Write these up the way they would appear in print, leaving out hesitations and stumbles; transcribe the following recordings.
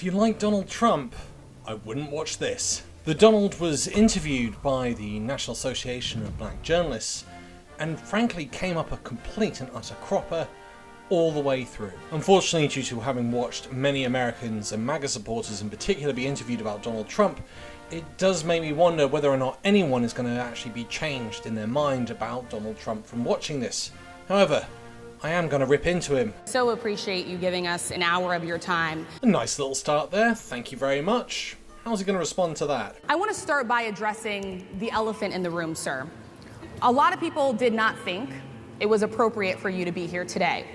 If you like Donald Trump, I wouldn't watch this. The Donald was interviewed by the National Association of Black Journalists and frankly came up a complete and utter cropper all the way through. Unfortunately, due to having watched many Americans and MAGA supporters in particular be interviewed about Donald Trump, it does make me wonder whether or not anyone is going to actually be changed in their mind about Donald Trump from watching this. However, I am going to rip into him. So appreciate you giving us an hour of your time. A nice little start there, thank you very much. How's he going to respond to that? I want to start by addressing the elephant in the room, sir. A lot of people did not think it was appropriate for you to be here today.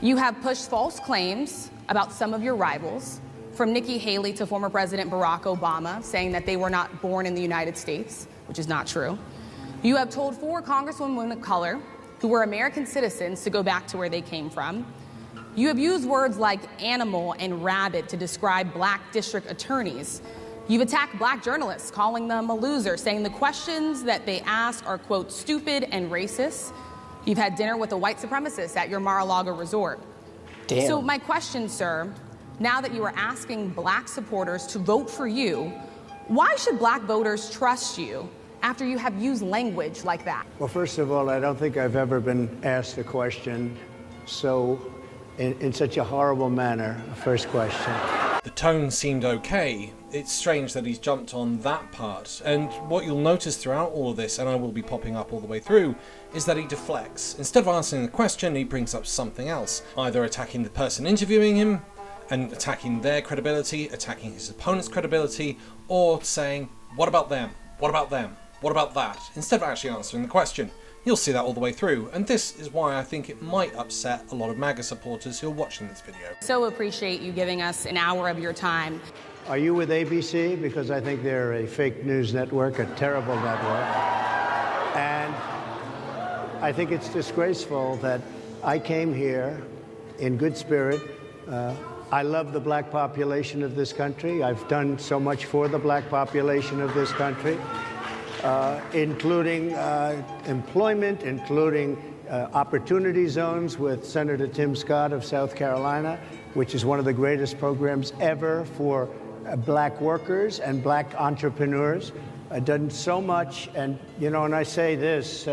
You have pushed false claims about some of your rivals, from Nikki Haley to former President Barack Obama, saying that they were not born in the United States, which is not true. You have told 4 congresswomen of color who were American citizens to go back to where they came from. You have used words like animal and rabid to describe black district attorneys. You've attacked black journalists, calling them a loser, saying the questions that they ask are, quote, stupid and racist. You've had dinner with a white supremacist at your Mar-a-Lago resort. Damn. So my question, sir, now that you are asking black supporters to vote for you, why should black voters trust you after you have used language like that? Well, first of all, I don't think I've ever been asked a question so in such a horrible manner. First question. The tone seemed okay. It's strange that he's jumped on that part. And what you'll notice throughout all of this, and I will be popping up all the way through, is that he deflects. Instead of answering the question, he brings up something else, either attacking the person interviewing him and attacking their credibility, attacking his opponent's credibility, or saying, what about them? What about them? What about that? Instead of actually answering the question. You'll see that all the way through, and this is why I think it might upset a lot of MAGA supporters who are watching this video. So appreciate you giving us an hour of your time. Are you with ABC? Because I think they're a fake news network, a terrible network. And I think it's disgraceful that I came here in good spirit. I love the black population of this country. I've done so much for the black population of this country. Including employment, including opportunity zones with Senator Tim Scott of South Carolina, which is one of the greatest programs ever for black workers and black entrepreneurs. I've done so much, and you know, and I say this,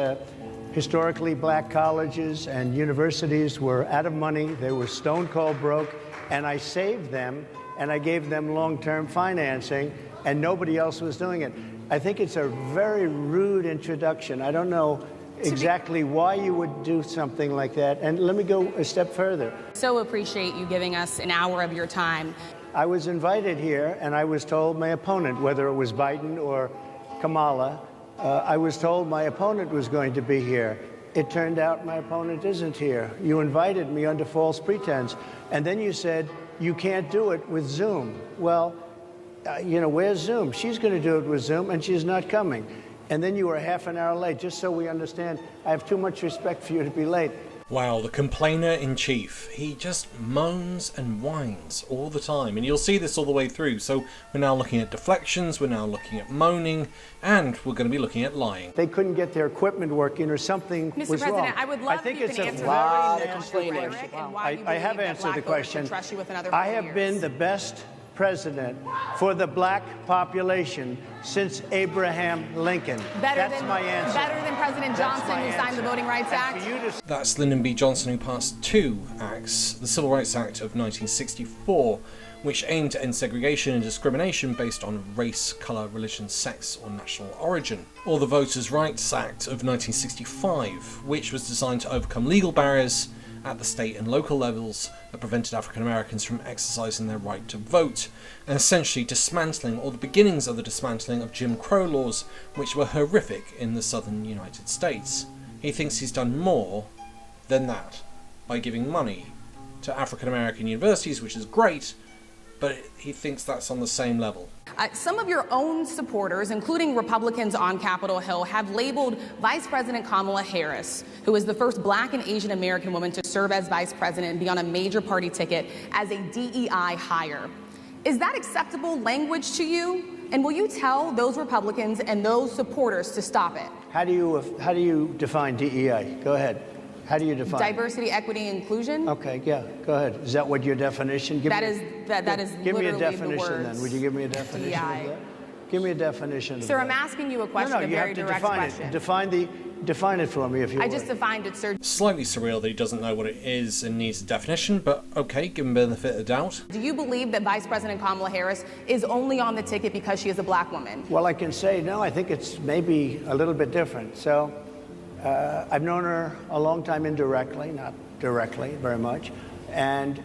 historically black colleges and universities were out of money, they were stone cold broke, and I saved them, and I gave them long-term financing, and nobody else was doing it. I think it's a very rude introduction. I don't know exactly why you would do something like that. And let me go a step further. So appreciate you giving us an hour of your time. I was invited here, and I was told my opponent, whether it was Biden or Kamala, I was told my opponent was going to be here. It turned out my opponent isn't here. You invited me under false pretense, and then you said you can't do it with Zoom. Well, you know, where's Zoom? She's going to do it with Zoom, and she's not coming. And then you were half an hour late, just so we understand. I have too much respect for you to be late. Wow, the complainer-in-chief. He just moans and whines all the time, and you'll see this all the way through. So we're now looking at deflections, we're now looking at moaning, and we're going to be looking at lying. They couldn't get their equipment working, or something was wrong. Mr. President, I would love if you can answer the question. I have answered the question. I have been the best president for the black population since Abraham Lincoln. That's my answer. Better than President Johnson, who signed the Voting Rights Act? That's Lyndon B. Johnson, who passed 2 acts. The Civil Rights Act of 1964, which aimed to end segregation and discrimination based on race, colour, religion, sex, or national origin. Or the Voters' Rights Act of 1965, which was designed to overcome legal barriers at the state and local levels that prevented African Americans from exercising their right to vote, and essentially dismantling, or the beginnings of the dismantling, of Jim Crow laws, which were horrific in the southern United States. He thinks he's done more than that by giving money to African American universities, which is great, but he thinks that's on the same level. Some of your own supporters, including Republicans on Capitol Hill, have labeled Vice President Kamala Harris, who is the first black and Asian American woman to serve as vice president and be on a major party ticket, as a DEI hire. Is that acceptable language to you? And will you tell those Republicans and those supporters to stop it? How do you define DEI? Go ahead. How do you define diversity, equity, inclusion. Okay, yeah, go ahead. Is that what your definition? That is give me a literally definition the words then. Would you give me a definition DEI. of that? Give me a definition of Sir, that. I'm asking you a question, No, a you very have to direct define question. it. Define it for me if you I would. just defined it, sir. Slightly surreal that he doesn't know what it is and needs a definition, but okay, give him the benefit of the doubt. Do you believe that Vice President Kamala Harris is only on the ticket because she is a black woman? Well, I can say no. I think it's maybe a little bit different. So I've known her a long time indirectly, not directly very much, and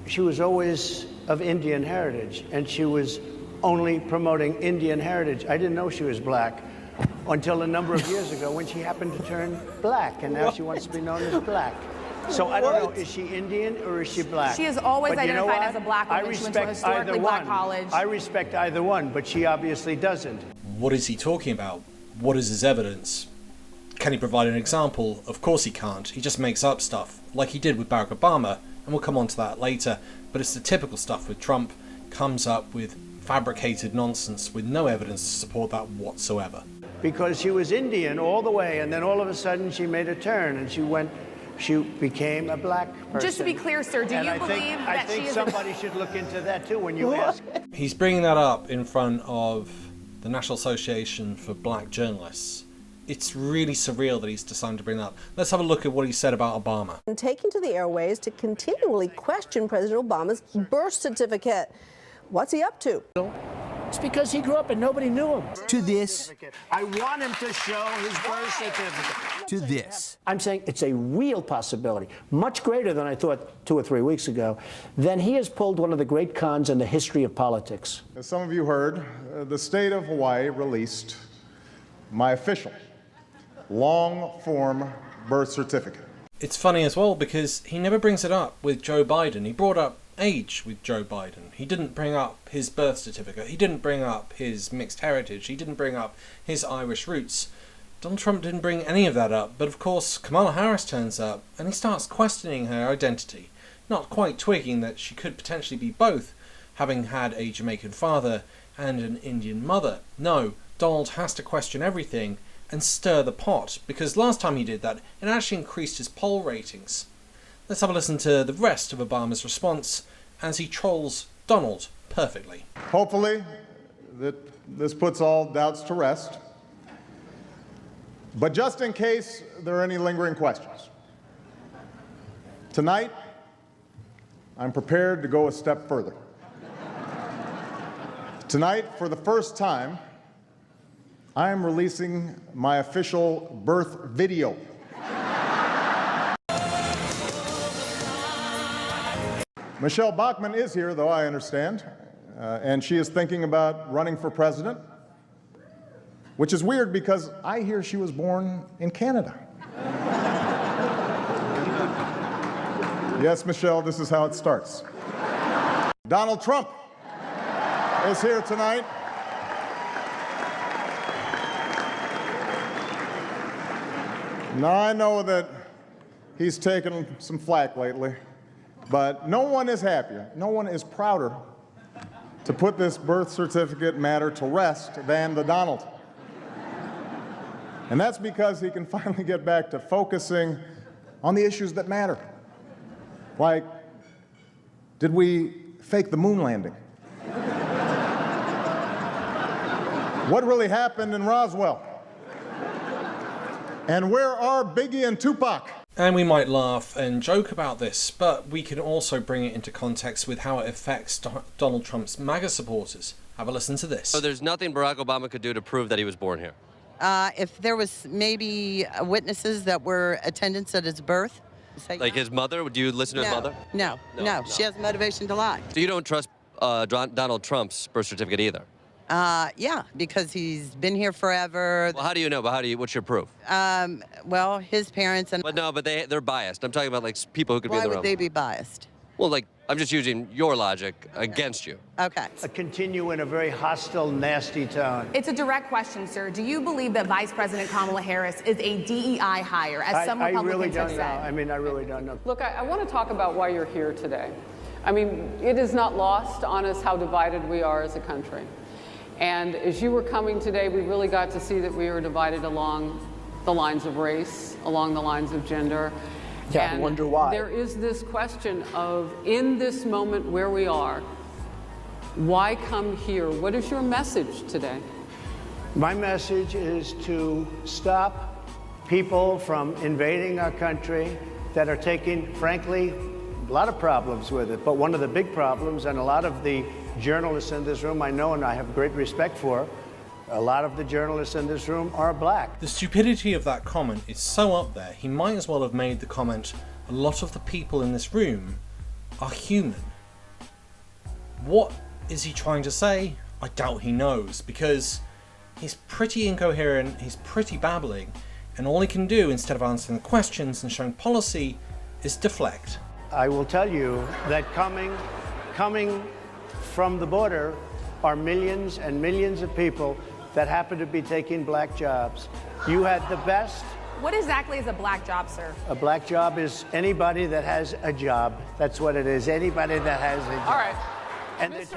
she was always of Indian heritage, and she was only promoting Indian heritage. I didn't know she was black until a number of years ago when she happened to turn black, and now she wants to be known as black. So I don't know, is she Indian or is she black? She is always But you know identified what? as a black woman. I She went to a respect historically either black one. college. I respect either one, but she obviously doesn't. What is he talking about? What is his evidence? Can he provide an example? Of course he can't. He just makes up stuff, like he did with Barack Obama, and we'll come on to that later. But it's the typical stuff with Trump, comes up with fabricated nonsense with no evidence to support that whatsoever. Because she was Indian all the way, and then all of a sudden she made a turn, and she became a black person. Just to be clear, sir, do you believe that she is somebody should look into that too when you ask. He's bringing that up in front of the National Association for Black Journalists. It's really surreal that he's decided to bring that up. Let's have a look at what he said about Obama. Taking to the airways to continually question President Obama's birth certificate. What's he up to? It's because he grew up and nobody knew him. To this, I want him to show his birth certificate. to this. I'm saying it's a real possibility, much greater than I thought 2 or 3 weeks ago. Then he has pulled one of the great cons in the history of politics. As some of you heard, the state of Hawaii released my official long-form birth certificate. It's funny as well because he never brings it up with Joe Biden. He brought up age with Joe Biden. He didn't bring up his birth certificate. He didn't bring up his mixed heritage. He didn't bring up his Irish roots. Donald Trump didn't bring any of that up, but of course Kamala Harris turns up and he starts questioning her identity, not quite twigging that she could potentially be both, having had a Jamaican father and an Indian mother. No, Donald has to question everything and stir the pot, because last time he did that, it actually increased his poll ratings. Let's have a listen to the rest of Obama's response as he trolls Donald perfectly. Hopefully, that this puts all doubts to rest. But just in case there are any lingering questions, tonight, I'm prepared to go a step further. Tonight, for the first time, I am releasing my official birth video. Michelle Bachmann is here, though, I understand, and she is thinking about running for president, which is weird because I hear she was born in Canada. Yes, Michelle, this is how it starts. Donald Trump is here tonight. Now, I know that he's taken some flack lately, but no one is happier, no one is prouder to put this birth certificate matter to rest than the Donald. And that's because he can finally get back to focusing on the issues that matter. Like, did we fake the moon landing? What really happened in Roswell? And where are Biggie and Tupac? And we might laugh and joke about this, but we can also bring it into context with how it affects Donald Trump's MAGA supporters. Have a listen to this. So there's nothing Barack Obama could do to prove that he was born here? If there was maybe witnesses that were attendants at his birth. Like his mother? Would you listen to his mother? No. She has motivation to lie. So you don't trust Donald Trump's birth certificate either? Yeah, because he's been here forever. Well, how do you know? But what's your proof? Well, his parents and... But no, but they're biased. I'm talking about like people who could be in Why the room. would they be biased? Well, like, I'm just using your logic against you. Okay. Continue in a very hostile, nasty tone. It's a direct question, sir. Do you believe that Vice President Kamala Harris is a DEI hire, as some Republicans have said? I mean, I really don't know. Look, I want to talk about why you're here today. I mean, it is not lost on us how divided we are as a country. And as you were coming today, we really got to see that we are divided along the lines of race, along the lines of gender. Yeah, I wonder why. There is this question of, in this moment where we are, why come here? What is your message today? My message is to stop people from invading our country that are taking, frankly, a lot of problems with it. But one of the big problems, and a lot of the journalists in this room I know and I have great respect for, a lot of the journalists in this room are black. The stupidity of that comment is so up there, he might as well have made the comment, a lot of the people in this room are human. What is he trying to say? I doubt he knows, because he's pretty incoherent, he's pretty babbling, and all he can do, instead of answering the questions and showing policy, is deflect. I will tell you that coming from the border are millions and millions of people that happen to be taking black jobs. You had the best. What exactly is a black job, sir? A black job is anybody that has a job. That's what it is, anybody that has a job. All right.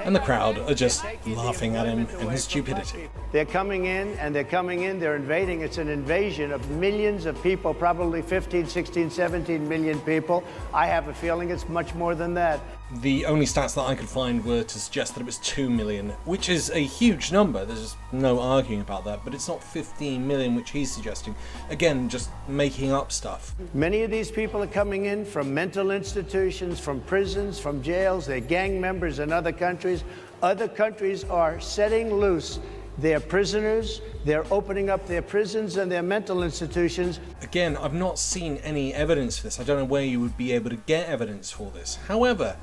And the crowd are just laughing at him and his stupidity. They're coming in, they're invading. It's an invasion of millions of people, probably 15, 16, 17 million people. I have a feeling it's much more than that. The only stats that I could find were to suggest that it was 2 million, which is a huge number. There's no arguing about that, but it's not 15 million, which he's suggesting. Again, just making up stuff. Many of these people are coming in from mental institutions, from prisons, from jails. They're gang members in other countries. Other countries are setting loose their prisoners. They're opening up their prisons and their mental institutions. Again, I've not seen any evidence for this. I don't know where you would be able to get evidence for this. However,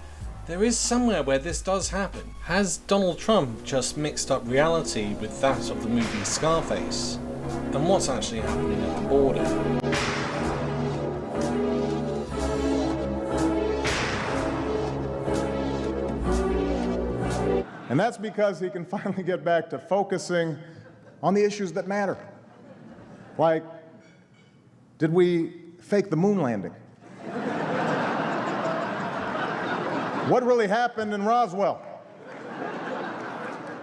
there is somewhere where this does happen. Has Donald Trump just mixed up reality with that of the movie Scarface? And what's actually happening at the border? And that's because he can finally get back to focusing on the issues that matter. Like, did we fake the moon landing? What really happened in Roswell?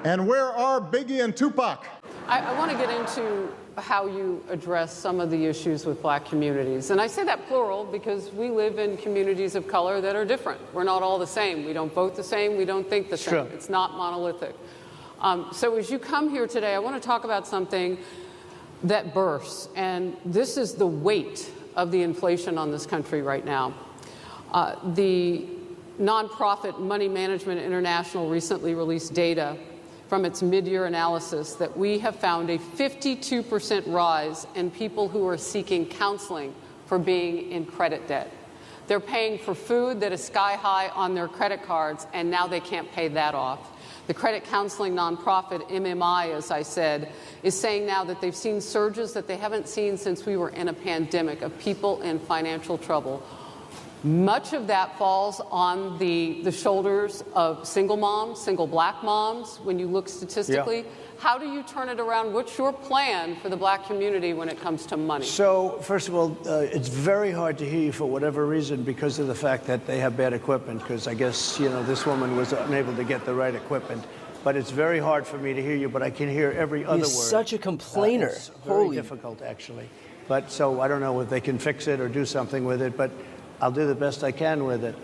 And where are Biggie and Tupac? I want to get into how you address some of the issues with black communities. And I say that plural because we live in communities of color that are different. We're not all the same. We don't vote the same. We don't think the same. True. It's not monolithic. So as you come here today, I want to talk about something that bursts. And this is the weight of the inflation on this country right now. The nonprofit Money Management International recently released data from its mid-year analysis that we have found a 52% rise in people who are seeking counseling for being in credit debt. They're paying for food that is sky high on their credit cards, and now they can't pay that off. The credit counseling nonprofit MMI, as I said, is saying now that they've seen surges that they haven't seen since we were in a pandemic of people in financial trouble. Much of that falls on the shoulders of single moms, single black moms, when you look statistically. Yeah. How do you turn it around? What's your plan for the black community when it comes to money? So, first of all, it's very hard to hear you for whatever reason because of the fact that they have bad equipment, because I guess, this woman was unable to get the right equipment. But it's very hard for me to hear you, but I can hear every other word. He's such a complainer. It's very difficult, actually. But so I don't know if they can fix it or do something with it, but I'll do the best I can with it.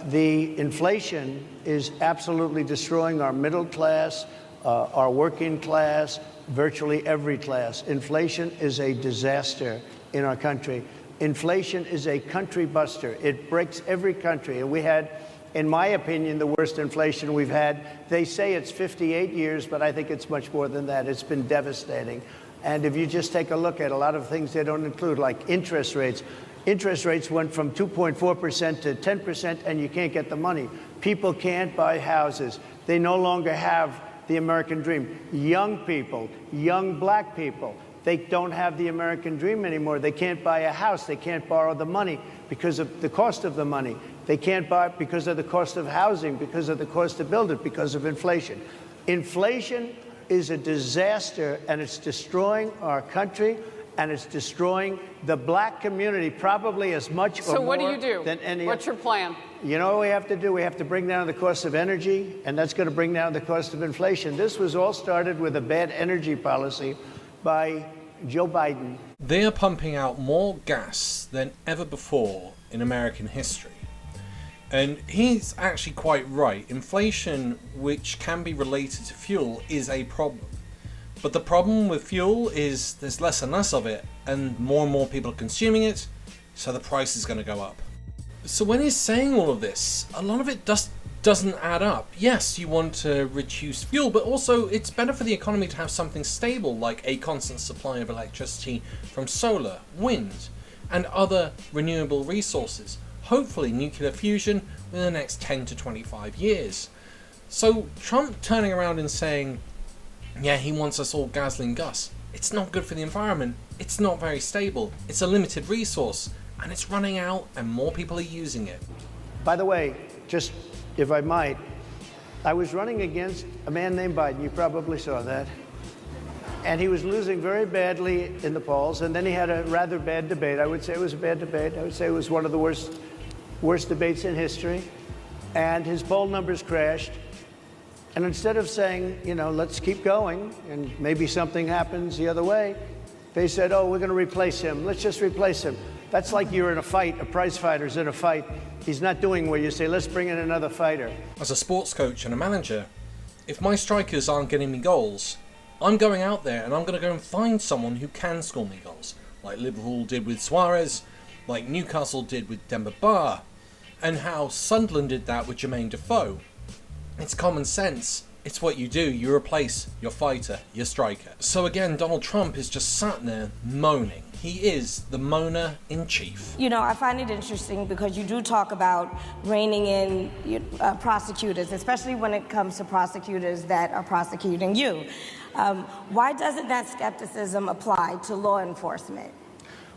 The inflation is absolutely destroying our middle class, our working class, virtually every class. Inflation is a disaster in our country. Inflation is a country buster. It breaks every country. And we had, in my opinion, the worst inflation we've had. They say it's 58 years, but I think it's much more than that. It's been devastating. And if you just take a look at a lot of things they don't include, like interest rates. Interest rates went from 2.4% to 10%, and you can't get the money. People can't buy houses. They no longer have the American dream. Young people, young black people, they don't have the American dream anymore. They can't buy a house. They can't borrow the money because of the cost of the money. They can't buy it because of the cost of housing, because of the cost to build it, because of inflation. Inflation is a disaster, and it's destroying our country. And it's destroying the black community probably as much or more. So what do you do? Than any. What's your plan? You know what we have to do? We have to bring down the cost of energy, and that's going to bring down the cost of inflation. This was all started with a bad energy policy by Joe Biden. They are pumping out more gas than ever before in American history. And he's actually quite right. Inflation, which can be related to fuel, is a problem. But the problem with fuel is there's less and less of it, and more people are consuming it, so the price is going to go up. So when he's saying all of this, a lot of it doesn't add up. Yes, you want to reduce fuel, but also it's better for the economy to have something stable, like a constant supply of electricity from solar, wind, and other renewable resources. Hopefully nuclear fusion within the next 10 to 25 years. So Trump turning around and saying, yeah, he wants us all guzzling gas. It's not good for the environment. It's not very stable. It's a limited resource, and it's running out, and more people are using it. By the way, just if I might, I was running against a man named Biden. You probably saw that. And he was losing very badly in the polls, and then he had a rather bad debate. I would say it was a bad debate. I would say it was one of the worst debates in history. And his poll numbers crashed. And instead of saying, you know, let's keep going, and maybe something happens the other way, they said, oh, we're going to replace him. Let's just replace him. That's like you're in a fight, a prize fighter's in a fight. He's not doing well. You say, let's bring in another fighter. As a sports coach and a manager, if my strikers aren't getting me goals, I'm going out there and I'm going to go and find someone who can score me goals, like Liverpool did with Suarez, like Newcastle did with Demba Ba, and how Sunderland did that with Jermaine Defoe. It's common sense. It's what you do. You replace your fighter, your striker. So again, Donald Trump is just sat there moaning. He is the moaner in chief. You know, I find it interesting because you do talk about reining in prosecutors, especially when it comes to prosecutors that are prosecuting you. Why doesn't that skepticism apply to law enforcement?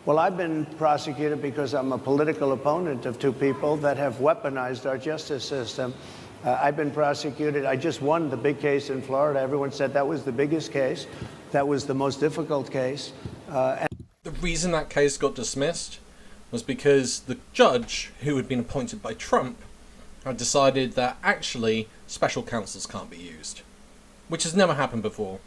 Well, I've been prosecuted because I'm a political opponent of two people that have weaponized our justice system. I've been prosecuted. I just won the big case in Florida. Everyone said that was the biggest case. That was the most difficult case. The reason that case got dismissed was because the judge, who had been appointed by Trump, had decided that actually special counsels can't be used, which has never happened before.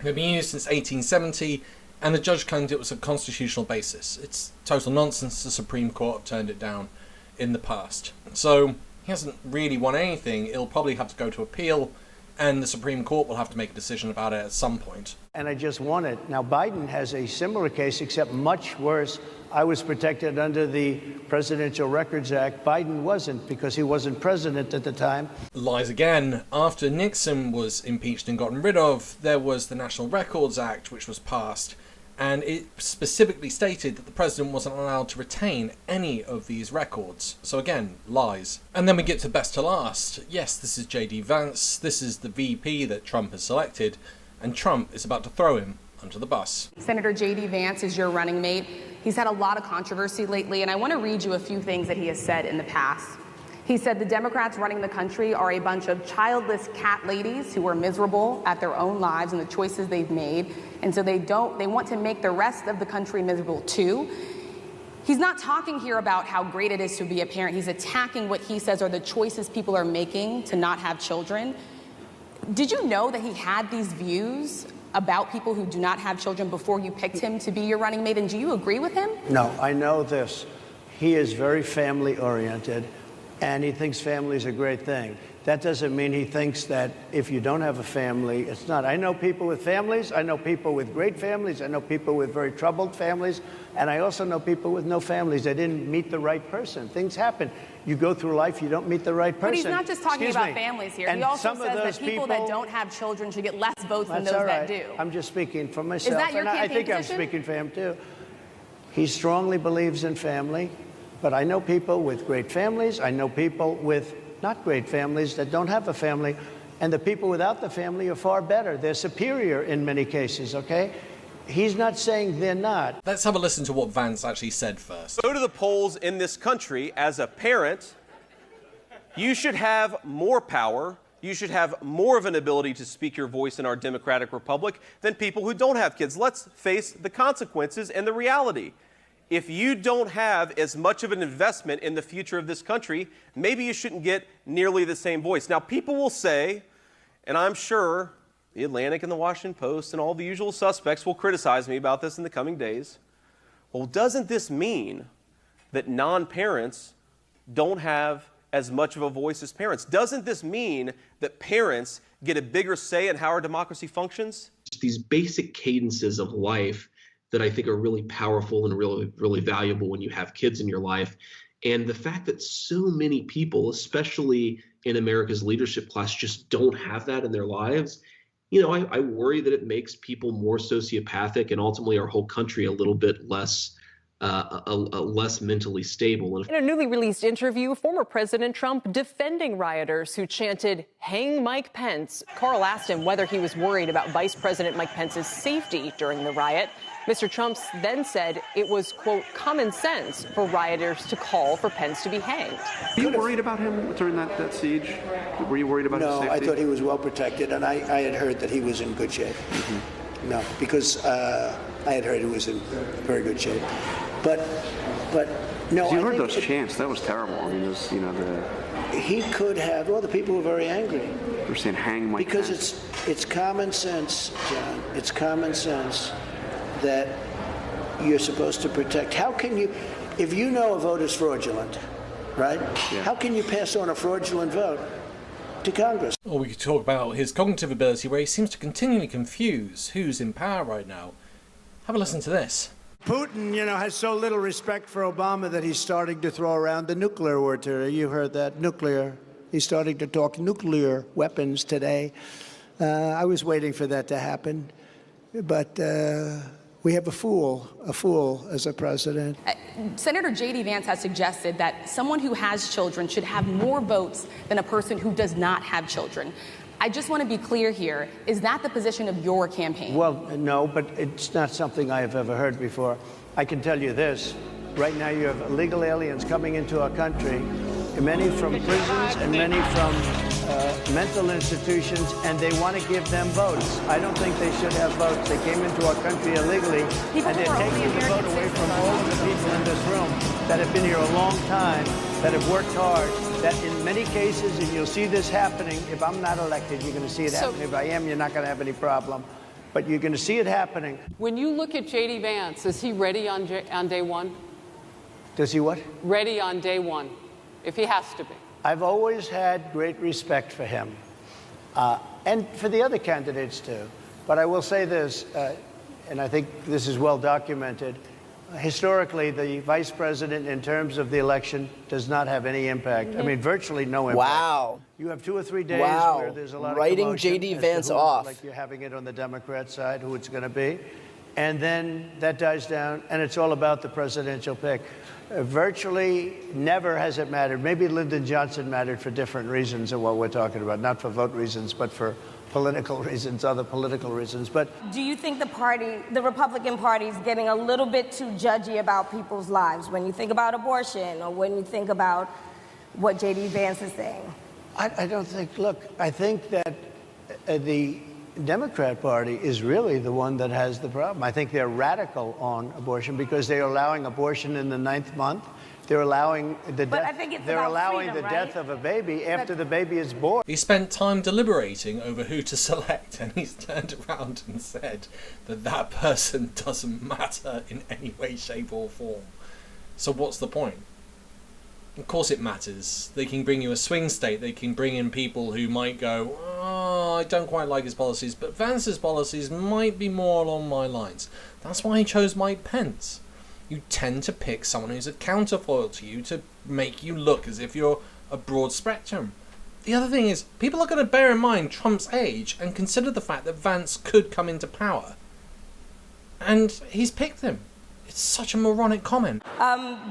They've been used since 1870, and the judge claimed it was a constitutional basis. It's total nonsense. The Supreme Court have turned it down in the past. So he hasn't really won anything. He'll probably have to go to appeal, and the Supreme Court will have to make a decision about it at some point. And I just won it. Now, Biden has a similar case, except much worse. I was protected under the Presidential Records Act. Biden wasn't, because he wasn't president at the time. Lies again. After Nixon was impeached and gotten rid of, there was the National Records Act, which was passed, and it specifically stated that the president wasn't allowed to retain any of these records. So again, lies. And then we get to best to last. Yes, this is J.D. Vance. This is the VP that Trump has selected, and Trump is about to throw him under the bus. Senator J.D. Vance is your running mate. He's had a lot of controversy lately, and I want to read you a few things that he has said in the past. He said the Democrats running the country are a bunch of childless cat ladies who are miserable at their own lives and the choices they've made, and so they want to make the rest of the country miserable too. He's not talking here about how great it is to be a parent. He's attacking what he says are the choices people are making to not have children. Did you know that he had these views about people who do not have children before you picked him to be your running mate, and do you agree with him? No, I know this. He is very family-oriented, and he thinks family is a great thing. That doesn't mean he thinks that if you don't have a family, it's not. I know people with families. I know people with great families. I know people with very troubled families. And I also know people with no families. They didn't meet the right person. Things happen. You go through life, you don't meet the right person. But he's not just talking about families here. And he also some says of those that people that don't have children should get less votes than those all right. that do. I'm just speaking for myself. Is that your and I campaign think position? I'm speaking for him, too. He strongly believes in family. But I know people with great families. I know people with not great families that don't have a family. And the people without the family are far better. They're superior in many cases, okay? He's not saying they're not. Let's have a listen to what Vance actually said first. Go to the polls in this country. As a parent, you should have more power. You should have more of an ability to speak your voice in our democratic republic than people who don't have kids. Let's face the consequences and the reality. If you don't have as much of an investment in the future of this country, maybe you shouldn't get nearly the same voice. Now, people will say, and I'm sure The Atlantic and the Washington Post and all the usual suspects will criticize me about this in the coming days. Well, doesn't this mean that non-parents don't have as much of a voice as parents? Doesn't this mean that parents get a bigger say in how our democracy functions? These basic cadences of life that I think are really powerful and really, really valuable when you have kids in your life. And the fact that so many people, especially in America's leadership class, just don't have that in their lives, I worry that it makes people more sociopathic and ultimately our whole country a little bit less less mentally stable. In a newly released interview, former President Trump defending rioters who chanted, "Hang Mike Pence." Carl asked him whether he was worried about Vice President Mike Pence's safety during the riot. Mr. Trump then said it was, quote, common sense for rioters to call for Pence to be hanged. Were you worried about him during that siege? Were you worried about his safety? No, I thought he was well protected, and I had heard that he was in good shape. Mm-hmm. No, because I had heard he was in very good shape. But no. You heard those chants. That was terrible. I mean, he could have. Well, the people were very angry. They're saying, "Hang Mike Pence." Because it's common sense, John. It's common sense that you're supposed to protect. How can you, if you know a vote is fraudulent, right? Yeah. How can you pass on a fraudulent vote to Congress? Or we could talk about his cognitive ability, where he seems to continually confuse who's in power right now. Have a listen to this. Putin, has so little respect for Obama that he's starting to throw around the nuclear word today. You heard that, nuclear. He's starting to talk nuclear weapons today. I was waiting for that to happen, but we have a fool as a president. Senator J.D. Vance has suggested that someone who has children should have more votes than a person who does not have children. I just want to be clear here. Is that the position of your campaign? Well, no, but it's not something I have ever heard before. I can tell you this. Right now you have illegal aliens coming into our country, many from prisons and many from mental institutions, and they want to give them votes. I don't think they should have votes. They came into our country illegally, and they're taking the vote away from all of the people in this room that have been here a long time, that have worked hard, that in many cases, and you'll see this happening, if I'm not elected, you're going to see it happening. If I am, you're not going to have any problem. But you're going to see it happening. When you look at J.D. Vance, is he ready on day one? Does he what? Ready on day one, if he has to be. I've always had great respect for him, and for the other candidates too. But I will say this, and I think this is well documented. Historically, the vice president, in terms of the election, does not have any impact. Mm-hmm. I mean, virtually no impact. Wow. You have 2 or 3 days where there's a lot of writing J.D. Vance off. Like you're having it on the Democrat side, who it's going to be. And then that dies down, and it's all about the presidential pick. Virtually never has it mattered. Maybe Lyndon Johnson mattered for different reasons than what we're talking about. Not for vote reasons, but for political reasons, other political reasons. But do you think the Republican Party is getting a little bit too judgy about people's lives when you think about abortion or when you think about what J.D. Vance is saying? I don't think, look, I think that the Democrat Party is really the one that has the problem. I think they're radical on abortion because they're allowing abortion in the 9th month. They're allowing the death of a baby after the baby is born. He spent time deliberating over who to select, and he's turned around and said that person doesn't matter in any way, shape or form. So what's the point? Of course it matters. They can bring you a swing state. They can bring in people who might go, oh, I don't quite like his policies, but Vance's policies might be more along my lines. That's why he chose Mike Pence. You tend to pick someone who's a counterfoil to you to make you look as if you're a broad spectrum. The other thing is, people are going to bear in mind Trump's age and consider the fact that Vance could come into power. And he's picked him. It's such a moronic comment.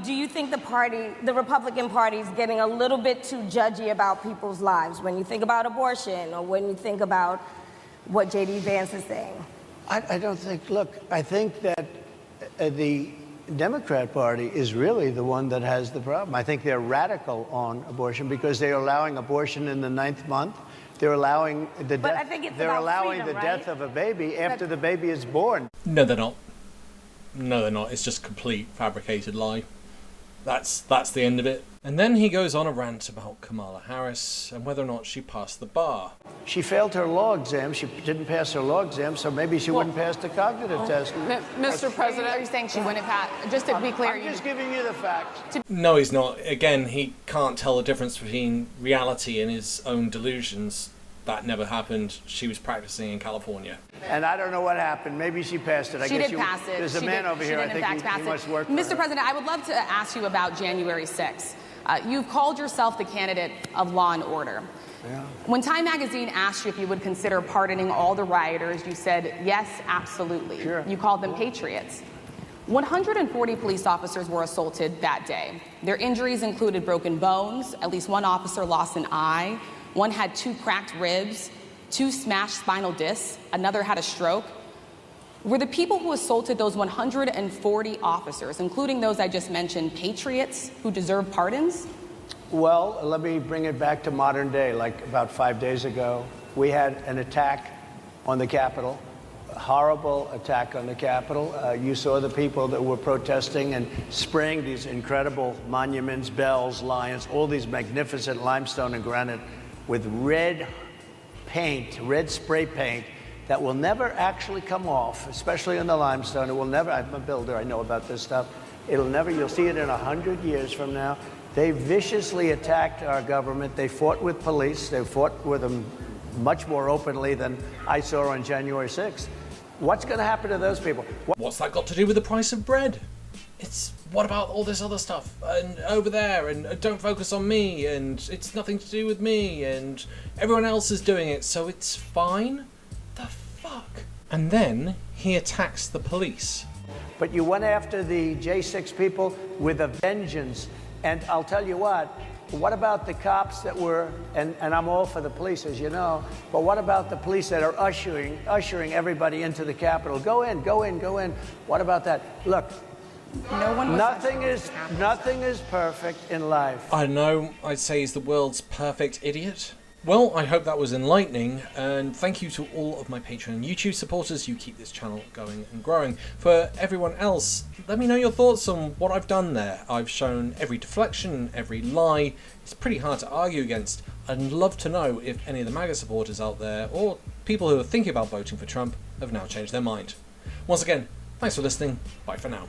Do you think the Republican Party is getting a little bit too judgy about people's lives when you think about abortion or when you think about what J.D. Vance is saying? I don't think, look, I think that the Democrat Party is really the one that has the problem. I think they're radical on abortion because they're allowing abortion in the 9th month. They're allowing the death of a baby after the baby is born. No, they're not. No, they're not. It's just a complete fabricated lie. That's the end of it. And then he goes on a rant about Kamala Harris and whether or not she passed the bar. She failed her law exam. She didn't pass her law exam, so maybe she wouldn't pass the cognitive test. Mr. President, are you saying she wouldn't pass? Just to be clear, I'm just giving you the facts. No, he's not. Again, he can't tell the difference between reality and his own delusions. That never happened. She was practicing in California. And I don't know what happened. Maybe she passed it. She did pass it. There's a man over here. I think he must work for Mr. her. President, I would love to ask you about January 6th. You've called yourself the candidate of law and order. Yeah. When Time Magazine asked you if you would consider pardoning all the rioters, you said, yes, absolutely. Sure. You called them patriots. 140 police officers were assaulted that day. Their injuries included broken bones, at least one officer lost an eye, one had 2 cracked ribs, 2 smashed spinal discs, another had a stroke. Were the people who assaulted those 140 officers, including those I just mentioned, patriots who deserve pardons? Well, let me bring it back to modern day. Like about 5 days ago, we had an attack on the Capitol, a horrible attack on the Capitol. You saw the people that were protesting and spraying these incredible monuments, bells, lions, all these magnificent limestone and granite with red paint, red spray paint, that will never actually come off, especially in the limestone. It will never, I'm a builder, I know about this stuff. It'll never, you'll see it in 100 years from now. They viciously attacked our government. They fought with police. They fought with them much more openly than I saw on January 6th. What's going to happen to those people? What's that got to do with the price of bread? It's, what about all this other stuff? And over there, and don't focus on me, and it's nothing to do with me, and everyone else is doing it, so it's fine? The fuck? And then he attacks the police. But you went after the J6 people with a vengeance. And I'll tell you what about the cops that were, and I'm all for the police, as you know, but what about the police that are ushering everybody into the Capitol? Go in, go in, go in. What about that? Look, nothing is perfect in life. I know, I'd say he's the world's perfect idiot. Well, I hope that was enlightening, and thank you to all of my Patreon and YouTube supporters. You keep this channel going and growing. For everyone else, let me know your thoughts on what I've done there. I've shown every deflection, every lie. It's pretty hard to argue against. I'd love to know if any of the MAGA supporters out there, or people who are thinking about voting for Trump, have now changed their mind. Once again, thanks for listening. Bye for now.